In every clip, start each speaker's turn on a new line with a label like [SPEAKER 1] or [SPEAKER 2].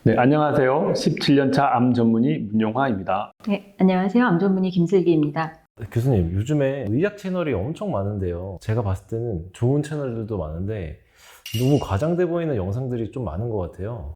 [SPEAKER 1] 네, 안녕하세요. 17년차 암 전문의 문용화입니다.
[SPEAKER 2] 네, 안녕하세요. 암 전문의 김슬기입니다.
[SPEAKER 3] 교수님, 요즘에 의학 채널이 엄청 많은데요. 제가 봤을 때는 좋은 채널들도 많은데 너무 과장돼 보이는 영상들이 좀 많은 것 같아요.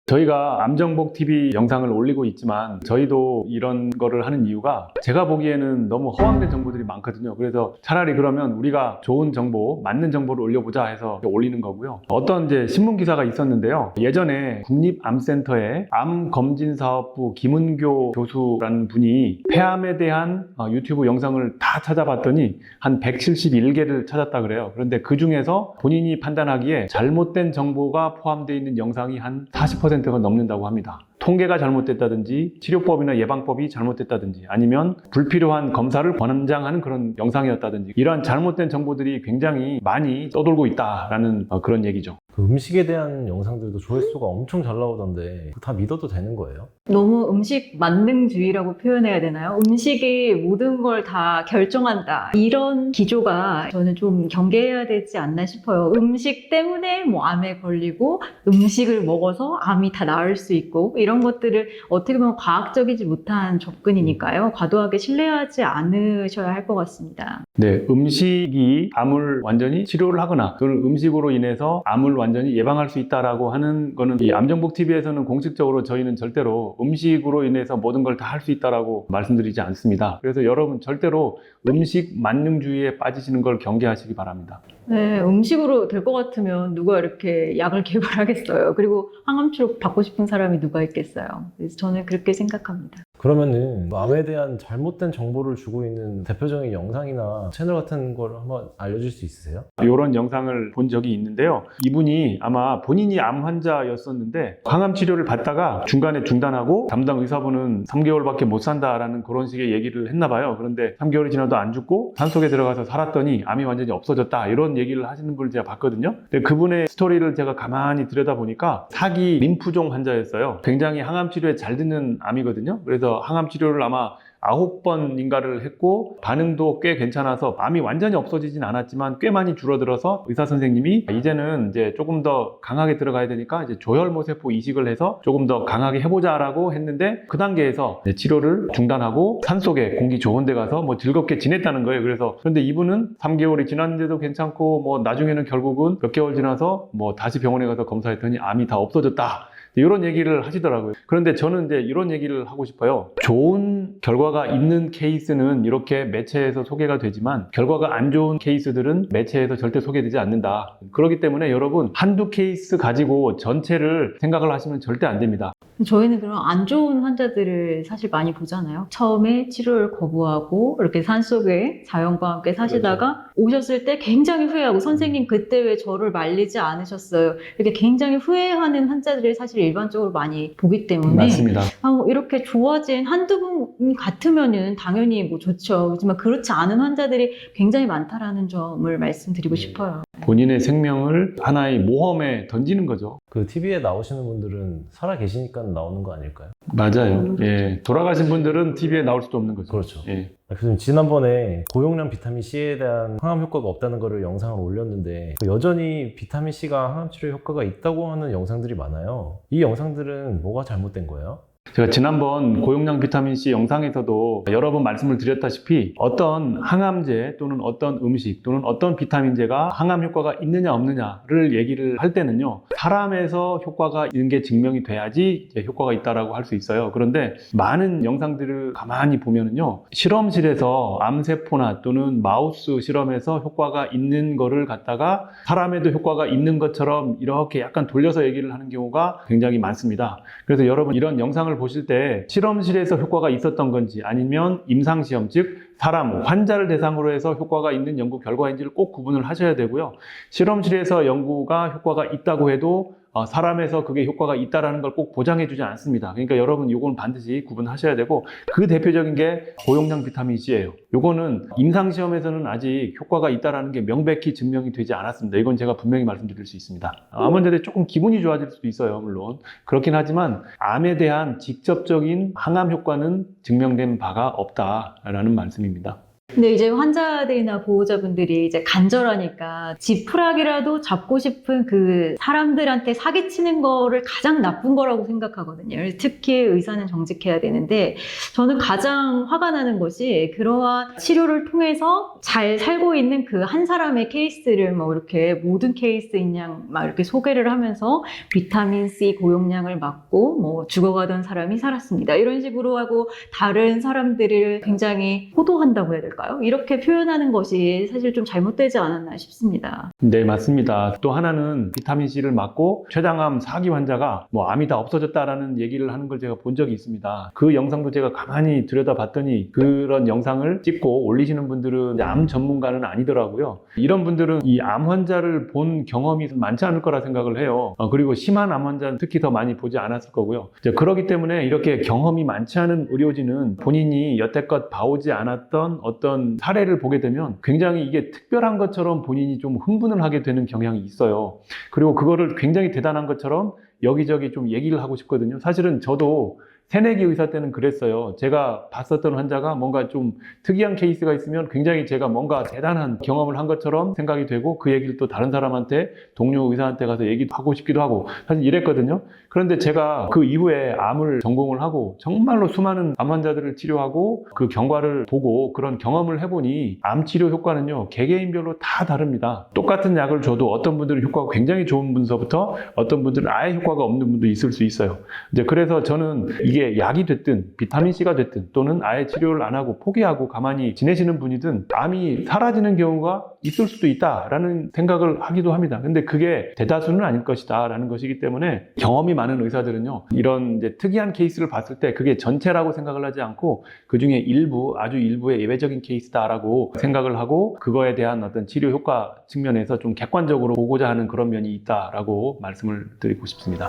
[SPEAKER 1] 저희가 암정복TV 영상을 올리고 있지만 저희도 이런 거를 하는 이유가 제가 보기에는 너무 허황된 정보들이 많거든요. 그래서 차라리 그러면 우리가 좋은 정보, 맞는 정보를 올려보자 해서 올리는 거고요. 어떤 이제 신문 기사가 있었는데요. 예전에 국립암센터의 암검진사업부 김은교 교수라는 분이 폐암에 대한 유튜브 영상을 다 찾아봤더니 한 171개를 찾았다 그래요. 그런데 그 중에서 본인이 판단하기에 잘못된 정보가 포함되어 있는 영상이 한 40%가 넘는다고 합니다. 통계가 잘못됐다든지 치료법이나 예방법이 잘못됐다든지 아니면 불필요한 검사를 권장하는 그런 영상이었다든지 이러한 잘못된 정보들이 굉장히 많이 떠돌고 있다라는 그런 얘기죠.
[SPEAKER 3] 그 음식에 대한 영상들도 조회수가 엄청 잘 나오던데 다 믿어도 되는 거예요?
[SPEAKER 2] 너무 음식 만능주의라고 표현해야 되나요? 음식이 모든 걸 다 결정한다. 이런 기조가 저는 좀 경계해야 되지 않나 싶어요. 음식 때문에 암에 걸리고 음식을 먹어서 암이 다 나을 수 있고 이런 것들을 어떻게 보면 과학적이지 못한 접근이니까요. 과도하게 신뢰하지 않으셔야 할 것 같습니다.
[SPEAKER 1] 네, 음식이 암을 완전히 치료를 하거나 그 음식으로 인해서 암을 완전히 예방할 수 있다라고 하는 거는 이 암정복TV에서는 공식적으로 저희는 절대로 음식으로 인해서 모든 걸 다 할 수 있다라고 말씀드리지 않습니다. 그래서 여러분 절대로 음식 만능주의에 빠지시는 걸 경계하시기 바랍니다.
[SPEAKER 2] 네, 음식으로 될 것 같으면 누가 이렇게 약을 개발하겠어요. 그리고 항암치료 받고 싶은 사람이 누가 있겠어요. 그래서 저는 그렇게 생각합니다.
[SPEAKER 3] 그러면은 암에 대한 잘못된 정보를 주고 있는 대표적인 영상이나 채널 같은 걸 한번 알려줄 수 있으세요?
[SPEAKER 1] 이런 영상을 본 적이 있는데요. 이분이 아마 본인이 암 환자였었는데 항암 치료를 받다가 중간에 중단하고 담당 의사분은 3개월밖에 못 산다라는 그런 식의 얘기를 했나 봐요. 그런데 3개월이 지나도 안 죽고 산속에 들어가서 살았더니 암이 완전히 없어졌다 이런 얘기를 하시는 걸 제가 봤거든요. 근데 그분의 스토리를 제가 가만히 들여다보니까 사기 림프종 환자였어요. 굉장히 항암 치료에 잘 듣는 암이거든요. 그래서 항암 치료를 아마 9번인가를 했고 반응도 꽤 괜찮아서 암이 완전히 없어지진 않았지만 꽤 많이 줄어들어서 의사 선생님이 이제는 이제 조금 더 강하게 들어가야 되니까 이제 조혈모세포 이식을 해서 조금 더 강하게 해보자라고 했는데 그 단계에서 치료를 중단하고 산속에 공기 좋은 데 가서 즐겁게 지냈다는 거예요. 그래서 그런데 이분은 3개월이 지났는데도 괜찮고 나중에는 결국은 몇 개월 지나서 다시 병원에 가서 검사했더니 암이 다 없어졌다. 이런 얘기를 하시더라고요. 그런데 저는 이제 이런 얘기를 하고 싶어요. 좋은 결과가 있는 케이스는 이렇게 매체에서 소개가 되지만 결과가 안 좋은 케이스들은 매체에서 절대 소개되지 않는다. 그렇기 때문에 여러분 한두 케이스 가지고 전체를 생각을 하시면 절대 안 됩니다.
[SPEAKER 2] 저희는 그럼 안 좋은 환자들을 사실 많이 보잖아요. 처음에 치료를 거부하고 이렇게 산속에 자연과 함께 사시다가 오셨을 때 굉장히 후회하고 선생님 그때 왜 저를 말리지 않으셨어요? 이렇게 굉장히 후회하는 환자들을 사실 일반적으로 많이 보기 때문에
[SPEAKER 1] 맞습니다.
[SPEAKER 2] 이렇게 좋아진 한두 분 같으면은 당연히 좋죠. 하지만 그렇지 않은 환자들이 굉장히 많다라는 점을 말씀드리고 싶어요.
[SPEAKER 1] 본인의 생명을 하나의 모험에 던지는 거죠.
[SPEAKER 3] 그 TV에 나오시는 분들은 살아 계시니까 나오는 거 아닐까요?
[SPEAKER 1] 맞아요. 예. 돌아가신 분들은 TV에 나올 수도 없는 거죠.
[SPEAKER 3] 그렇죠.
[SPEAKER 1] 예.
[SPEAKER 3] 교수님, 지난번에 고용량 비타민C에 대한 항암 효과가 없다는 거를 영상을 올렸는데 여전히 비타민C가 항암 치료에 효과가 있다고 하는 영상들이 많아요. 이 영상들은 뭐가 잘못된 거예요?
[SPEAKER 1] 제가 지난번 고용량 비타민C 영상에서도 여러 번 말씀을 드렸다시피 어떤 항암제 또는 어떤 음식 또는 어떤 비타민제가 항암 효과가 있느냐 없느냐를 얘기를 할 때는요, 사람에서 효과가 있는 게 증명이 돼야지 이제 효과가 있다라고 할 수 있어요. 그런데 많은 영상들을 가만히 보면은요, 실험실에서 암세포나 또는 마우스 실험에서 효과가 있는 거를 갖다가 사람에도 효과가 있는 것처럼 이렇게 약간 돌려서 얘기를 하는 경우가 굉장히 많습니다. 그래서 여러분 이런 영상을 보실 때 실험실에서 효과가 있었던 건지 아니면 임상시험, 즉 사람, 환자를 대상으로 해서 효과가 있는 연구 결과인지를 꼭 구분을 하셔야 되고요. 실험실에서 연구가 효과가 있다고 해도 사람에서 그게 효과가 있다는 걸 꼭 보장해주지 않습니다. 그러니까 여러분 이건 반드시 구분하셔야 되고, 그 대표적인 게 고용량 비타민C예요. 이거는 임상시험에서는 아직 효과가 있다는 게 명백히 증명이 되지 않았습니다. 이건 제가 분명히 말씀드릴 수 있습니다. 암 환자들이 조금 기분이 좋아질 수도 있어요. 물론 그렇긴 하지만 암에 대한 직접적인 항암 효과는 증명된 바가 없다라는 말씀입니다.
[SPEAKER 2] 근데 이제 환자들이나 보호자분들이 이제 간절하니까 지푸라기라도 잡고 싶은 그 사람들한테 사기치는 거를 가장 나쁜 거라고 생각하거든요. 특히 의사는 정직해야 되는데 저는 가장 화가 나는 것이 그러한 치료를 통해서 잘 살고 있는 그 한 사람의 케이스를 뭐 이렇게 모든 케이스인 양 막 이렇게 소개를 하면서 비타민 C 고용량을 맞고 뭐 죽어가던 사람이 살았습니다. 이런 식으로 하고 다른 사람들을 굉장히 호도한다고 해야 될까요? 이렇게 표현하는 것이 사실 좀 잘못되지 않았나 싶습니다.
[SPEAKER 1] 네, 맞습니다. 또 하나는 비타민C를 맞고 췌장암 4기 환자가 뭐 암이 다 없어졌다라는 얘기를 하는 걸 제가 본 적이 있습니다. 그 영상도 제가 가만히 들여다봤더니 그런 영상을 찍고 올리시는 분들은 암 전문가는 아니더라고요. 이런 분들은 이 암 환자를 본 경험이 많지 않을 거라 생각을 해요. 그리고 심한 암 환자는 특히 더 많이 보지 않았을 거고요. 이제 그렇기 때문에 이렇게 경험이 많지 않은 의료진은 본인이 여태껏 봐오지 않았던 어떤 사례를 보게 되면 굉장히 이게 특별한 것처럼 본인이 좀 흥분을 하게 되는 경향이 있어요. 그리고 그거를 굉장히 대단한 것처럼 여기저기 좀 얘기를 하고 싶거든요. 사실은 저도 새내기 의사 때는 그랬어요. 제가 봤었던 환자가 뭔가 좀 특이한 케이스가 있으면 굉장히 제가 뭔가 대단한 경험을 한 것처럼 생각이 되고 그 얘기를 또 다른 사람한테 동료 의사한테 가서 얘기하고 싶기도 하고 사실 이랬거든요. 그런데 제가 그 이후에 암을 전공을 하고 정말로 수많은 암 환자들을 치료하고 그 경과를 보고 그런 경험을 해보니 암 치료 효과는요 개개인별로 다 다릅니다. 똑같은 약을 줘도 어떤 분들은 효과가 굉장히 좋은 분서부터 어떤 분들은 아예 효과가 없는 분도 있을 수 있어요. 이제 그래서 저는 이게 약이 됐든 비타민C가 됐든 또는 아예 치료를 안 하고 포기하고 가만히 지내시는 분이든 암이 사라지는 경우가 있을 수도 있다라는 생각을 하기도 합니다. 근데 그게 대다수는 아닐 것이다 라는 것이기 때문에 경험이 많은 의사들은요 이런 이제 특이한 케이스를 봤을 때 그게 전체라고 생각을 하지 않고 그 중에 일부 아주 일부의 예외적인 케이스다라고 생각을 하고 그거에 대한 어떤 치료 효과 측면에서 좀 객관적으로 보고자 하는 그런 면이 있다라고 말씀을 드리고 싶습니다.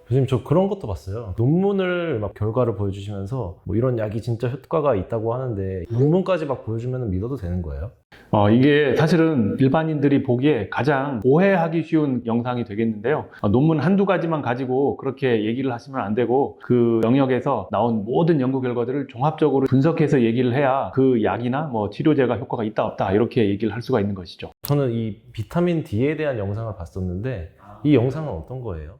[SPEAKER 3] 교수님, 저 그런 것도 봤어요. 논문을 막 결과를 보여주시면서 뭐 이런 약이 진짜 효과가 있다고 하는데 논문까지 막 보여주면 믿어도 되는 거예요?
[SPEAKER 1] 이게 사실은 일반인들이 보기에 가장 오해하기 쉬운 영상이 되겠는데요. 논문 한두 가지만 가지고 그렇게 얘기를 하시면 안 되고 그 영역에서 나온 모든 연구 결과들을 종합적으로 분석해서 얘기를 해야 그 약이나 뭐 치료제가 효과가 있다 없다 이렇게 얘기를 할 수가 있는 것이죠.
[SPEAKER 3] 저는 이 비타민 D에 대한 영상을 봤었는데 이 영상은 어떤 거예요?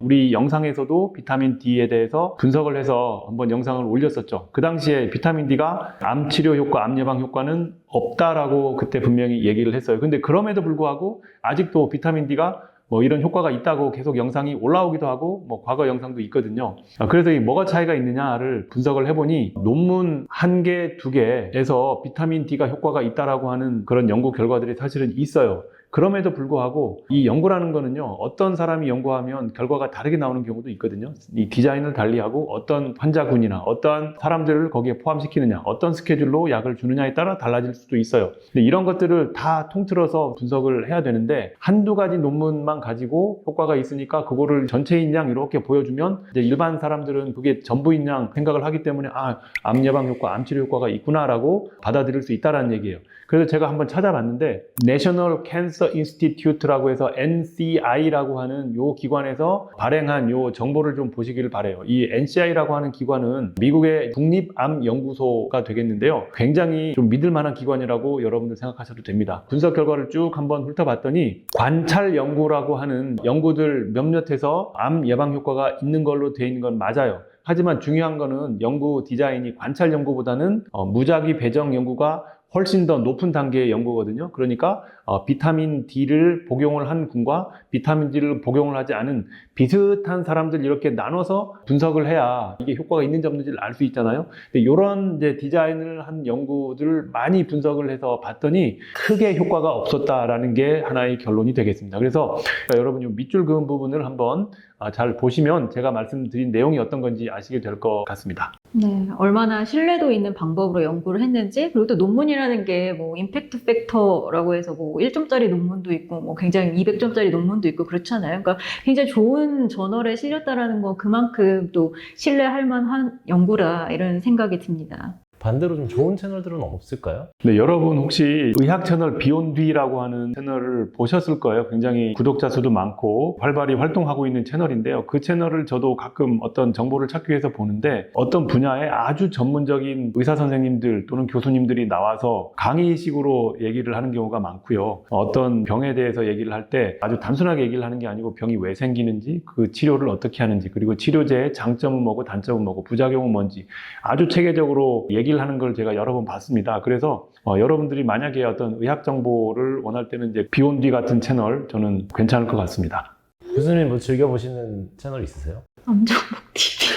[SPEAKER 1] 우리 영상에서도 비타민 D에 대해서 분석을 해서 한번 영상을 올렸었죠. 그 당시에 비타민 D가 암 치료 효과, 암 예방 효과는 없다라고 그때 분명히 얘기를 했어요. 근데 그럼에도 불구하고 아직도 비타민 D가 뭐 이런 효과가 있다고 계속 영상이 올라오기도 하고 뭐 과거 영상도 있거든요. 그래서 이 뭐가 차이가 있느냐를 분석을 해보니 논문 1개, 2개에서 비타민 D가 효과가 있다라고 하는 그런 연구 결과들이 사실은 있어요. 그럼에도 불구하고 이 연구라는 거는요 어떤 사람이 연구하면 결과가 다르게 나오는 경우도 있거든요. 이 디자인을 달리하고 어떤 환자군이나 어떤 사람들을 거기에 포함시키느냐 어떤 스케줄로 약을 주느냐에 따라 달라질 수도 있어요. 근데 이런 것들을 다 통틀어서 분석을 해야 되는데 한두 가지 논문만 가지고 효과가 있으니까 그거를 전체인 양 이렇게 보여주면 이제 일반 사람들은 그게 전부인 양 생각을 하기 때문에 암 예방 효과, 암 치료 효과가 있구나라고 받아들일 수 있다라는 얘기예요. 그래서 제가 한번 찾아봤는데 National Cancer Institute라고 해서 NCI라고 하는 요 기관에서 발행한 요 정보를 좀 보시기를 바라요. 이 NCI라고 하는 기관은 미국의 국립암연구소가 되겠는데요. 굉장히 좀 믿을 만한 기관이라고 여러분들 생각하셔도 됩니다. 분석 결과를 쭉 한번 훑어봤더니 관찰 연구라고 하는 연구들 몇몇해서 암 예방 효과가 있는 걸로 되어 있는 건 맞아요. 하지만 중요한 거는 연구 디자인이 관찰 연구보다는 무작위 배정 연구가 훨씬 더 높은 단계의 연구거든요. 그러니까 비타민 D를 복용을 한 군과 비타민 D를 복용을 하지 않은 비슷한 사람들 이렇게 나눠서 분석을 해야 이게 효과가 있는지 없는지를 알 수 있잖아요. 근데 이런 이제 디자인을 한 연구들을 많이 분석을 해서 봤더니 크게 효과가 없었다라는 게 하나의 결론이 되겠습니다. 그래서 여러분 이 밑줄 그은 부분을 한번 잘 보시면 제가 말씀드린 내용이 어떤 건지 아시게 될 것 같습니다.
[SPEAKER 2] 네, 얼마나 신뢰도 있는 방법으로 연구를 했는지, 그리고 또 논문이라는 게 뭐 임팩트 팩터라고 해서 뭐 1점짜리 논문도 있고 뭐 굉장히 200점짜리 논문도 있고 그렇잖아요. 그러니까 굉장히 좋은 저널에 실렸다라는 거 그만큼 또 신뢰할 만한 연구라 이런 생각이 듭니다.
[SPEAKER 3] 반대로 좀 좋은 채널들은 없을까요?
[SPEAKER 1] 네, 여러분 혹시 의학 채널 비욘디라고 하는 채널을 보셨을 거예요. 굉장히 구독자 수도 많고 활발히 활동하고 있는 채널인데요. 그 채널을 저도 가끔 어떤 정보를 찾기 위해서 보는데 어떤 분야에 아주 전문적인 의사 선생님들 또는 교수님들이 나와서 강의식으로 얘기를 하는 경우가 많고요. 어떤 병에 대해서 얘기를 할 때 아주 단순하게 얘기를 하는 게 아니고 병이 왜 생기는지, 그 치료를 어떻게 하는지, 그리고 치료제의 장점은 뭐고 단점은 뭐고 부작용은 뭔지 아주 체계적으로 얘기를 하는 걸 제가 여러 번 봤습니다. 그래서 여러분들이 만약에 어떤 의학 정보를 원할 때는 이제 비욘디 같은 채널 저는 괜찮을 것 같습니다.
[SPEAKER 3] 교수님 뭐 즐겨보시는 채널 있으세요?
[SPEAKER 2] 남정복 TV.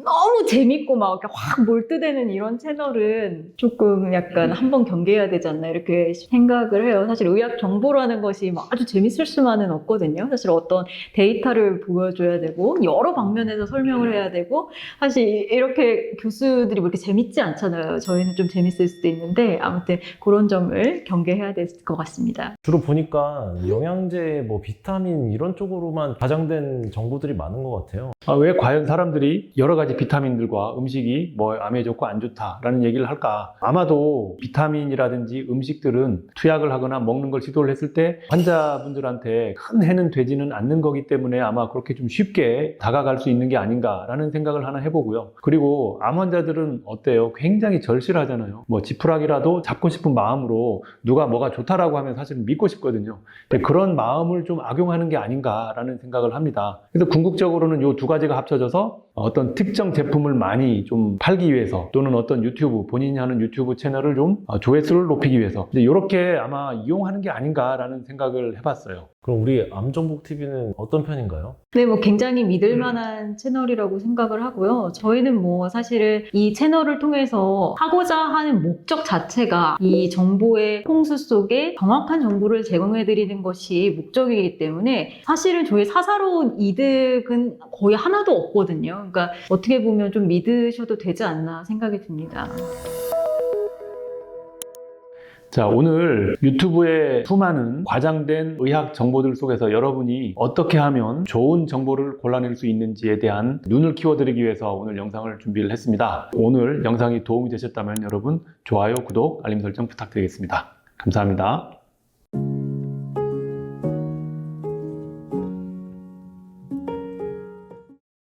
[SPEAKER 2] 너무 재밌고 막 이렇게 확 몰두되는 이런 채널은 조금 약간 한번 경계해야 되지 않나 이렇게 생각을 해요. 사실 의학 정보라는 것이 막 아주 재밌을 수만은 없거든요. 사실 어떤 데이터를 보여줘야 되고 여러 방면에서 설명을 해야 되고 사실 이렇게 교수들이 뭐 이렇게 재밌지 않잖아요. 저희는 좀 재밌을 수도 있는데 아무튼 그런 점을 경계해야 될 것 같습니다.
[SPEAKER 3] 주로 보니까 영양제, 뭐 비타민 이런 쪽으로만 과장된 정보들이 많은 것 같아요.
[SPEAKER 1] 왜 과연 사람들이 여러 가지 비타민들과 음식이 뭐 암에 좋고 안 좋다라는 얘기를 할까? 아마도 비타민이라든지 음식들은 투약을 하거나 먹는 걸 시도를 했을 때 환자분들한테 큰 해는 되지는 않는 거기 때문에 아마 그렇게 좀 쉽게 다가갈 수 있는 게 아닌가라는 생각을 하나 해보고요. 그리고 암 환자들은 어때요? 굉장히 절실하잖아요. 뭐 지푸라기라도 잡고 싶은 마음으로 누가 뭐가 좋다라고 하면 사실 믿고 싶거든요. 근데 그런 마음을 좀 악용하는 게 아닌가라는 생각을 합니다. 그래서 궁극적으로는 이 두 가지가 합쳐져서 어떤 특정 제품을 많이 좀 팔기 위해서 또는 어떤 유튜브, 본인이 하는 유튜브 채널을 좀 조회수를 높이기 위해서 이제 이렇게 아마 이용하는 게 아닌가라는 생각을 해봤어요.
[SPEAKER 3] 그럼 우리 암정복 TV는 어떤 편인가요?
[SPEAKER 2] 네, 뭐 굉장히 믿을 만한 채널이라고 생각을 하고요. 저희는 뭐 사실은 이 채널을 통해서 하고자 하는 목적 자체가 이 정보의 홍수 속에 정확한 정보를 제공해 드리는 것이 목적이기 때문에 사실은 저희 사사로운 이득은 거의 하나도 없거든요. 그러니까 어떻게 보면 좀 믿으셔도 되지 않나 생각이 듭니다.
[SPEAKER 1] 자, 오늘 유튜브의 수많은 과장된 의학 정보들 속에서 여러분이 어떻게 하면 좋은 정보를 골라낼 수 있는지에 대한 눈을 키워드리기 위해서 오늘 영상을 준비를 했습니다. 오늘 영상이 도움이 되셨다면 여러분 좋아요, 구독, 알림 설정 부탁드리겠습니다. 감사합니다.